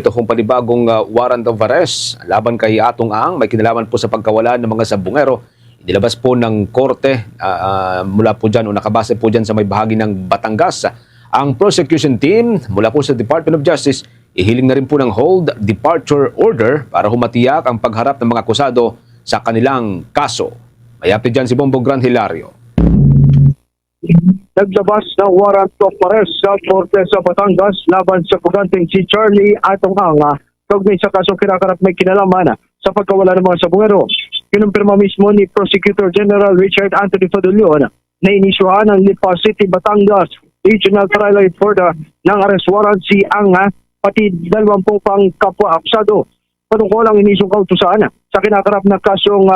Ito pong panibagong warrant of arrest laban kay Atong Ang, may kinalaman po sa pagkawala ng mga sabungero. Inilabas po ng korte mula po dyan o nakabase po dyan sa may bahagi ng Batangas. Ang prosecution team mula po sa Department of Justice, ihiling na rin po ng hold departure order para humatiyak ang pagharap ng mga akusado sa kanilang kaso. May update dyan si Bombong Gran Hilario. Naglabas ng warrant of arrest sa korte sa Batangas laban sa puganteng si Charlie Atong Ang kaugnay sa kasong kinakarap may kinalaman sa pagkawala ng mga sabungero. Kinumpirma mismo ni Prosecutor General Richard Anthony Fadulion na inisyuhan ng Lipa City, Batangas Regional Trial Court ng arrest warrant si Ang pati 20 pang kapwa-akusado. Patungkol ang inisyong kautusan sa kinakarap na kasong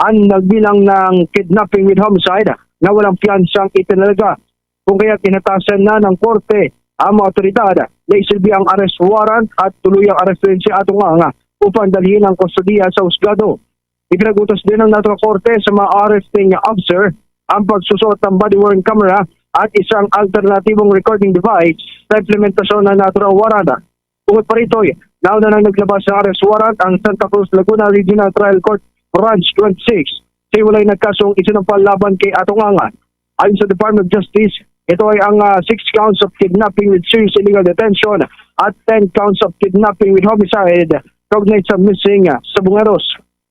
nagbilang ng kidnapping with homicide na walang piyansang itinalaga. Kung kaya tinatasan na ng korte ang mga otoridad na isilbi ang arrest warrant at tuluyang arrestin si Atong Ang upang dalhin ang kustodiya sa husgado. Ipinagutos din ng naturang korte sa mga arresting officer ang pagsusot ng body-worn camera at isang alternatibong recording device sa implementasyon ng naturang warrant. Bukod pa rito, nauna nang naglabas sa arrest warrant ang Santa Cruz Laguna Regional Trial Court Branch 26 sa iwalay nagkasong isinampal laban kay Atong Ang. Ayon sa Department of Justice, ito ay ang 6 counts of kidnapping with serious illegal detention at 10 counts of kidnapping with homicide kaugnay sa missing sabungeros.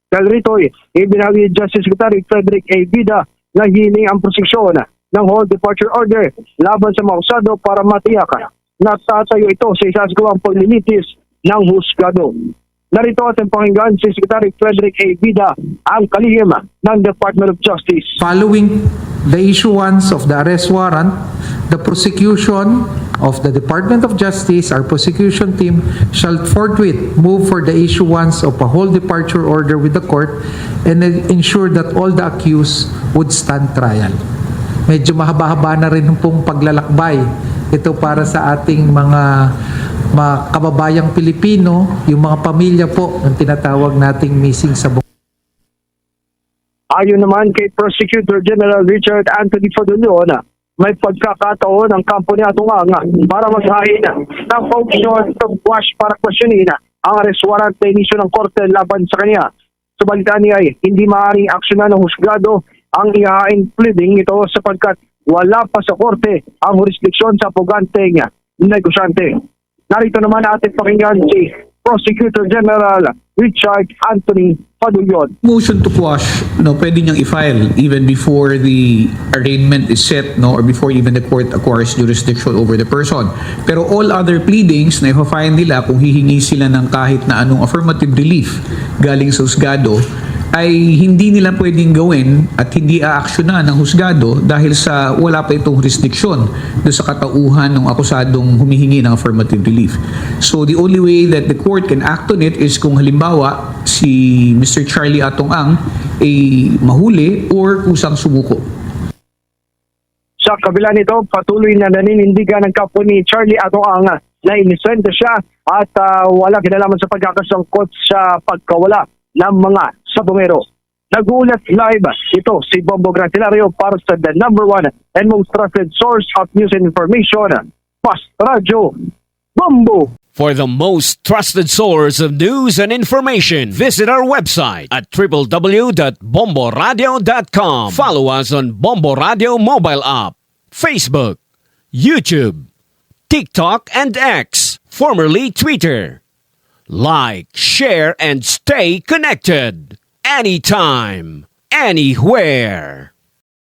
Dahil rito, ibinahagi Justice Secretary Frederick A. Vida na hiling ang proseksyon ng hold departure order laban sa mga akusado para matiyak na tatayo ito sa isasagawang paglilitis ng husgado. Narito ating pakinggan si Secretary Frederick A. Vida ang kalihim ng Department of Justice. Following the issuance of the arrest warrant, the prosecution of the Department of Justice, our prosecution team, shall forthwith move for the issuance of a whole departure order with the court and ensure that all the accused would stand trial. Medyo mahaba-haba na rin pong paglalakbay. Ito para sa ating mga kababayang Pilipino, yung mga pamilya po ng tinatawag nating missing sa buong. Ayon naman kay Prosecutor General Richard Anthony Fadulion, may pagkakataon ng kampo ni Atong Ang para maghain ng function to quash para questionin ang arrest warrant na inisyo ng korte laban sa kanya. Subalit niya ay hindi maaaring aksyonan ng husgado ang ihahain pleading ito sapagkat wala pa sa korte ang jurisdiksyon sa puganteng negosyante. Narito naman natin pakinggan si Prosecutor General Richard Anthony Fadulion. Motion to quash, pwede niyang i-file even before the arraignment is set, or before even the court acquires jurisdiction over the person. Pero all other pleadings na i-file nila kung hihingi sila ng kahit na anong affirmative relief galing sa husgado, ay hindi nila pwedeng gawin at hindi aaksyonan ng husgado dahil sa wala pa itong jurisdiction doon sa katauhan ng akusadong humihingi ng affirmative relief. So the only way that the court can act on it is kung halimbawa si Mr. Charlie Atong Ang ay mahuli or kusang sumuko. Sa kabila nito, patuloy na naninindigan ng kampo ni Charlie Atong Ang na inisente siya at wala kinalaman sa pagkakasangkot sa pagkawala ng mga sabungero. Nag-uulat live ito si Bombong Gran Hilario para sa the #1 and most trusted source of news and information, Fast Radio, Bombo. For the most trusted source of news and information, visit our website at www.bomboradio.com. Follow us on Bombo Radio mobile app, Facebook, YouTube, TikTok, and X, formerly Twitter. Like, share, and stay connected. Anytime, anywhere.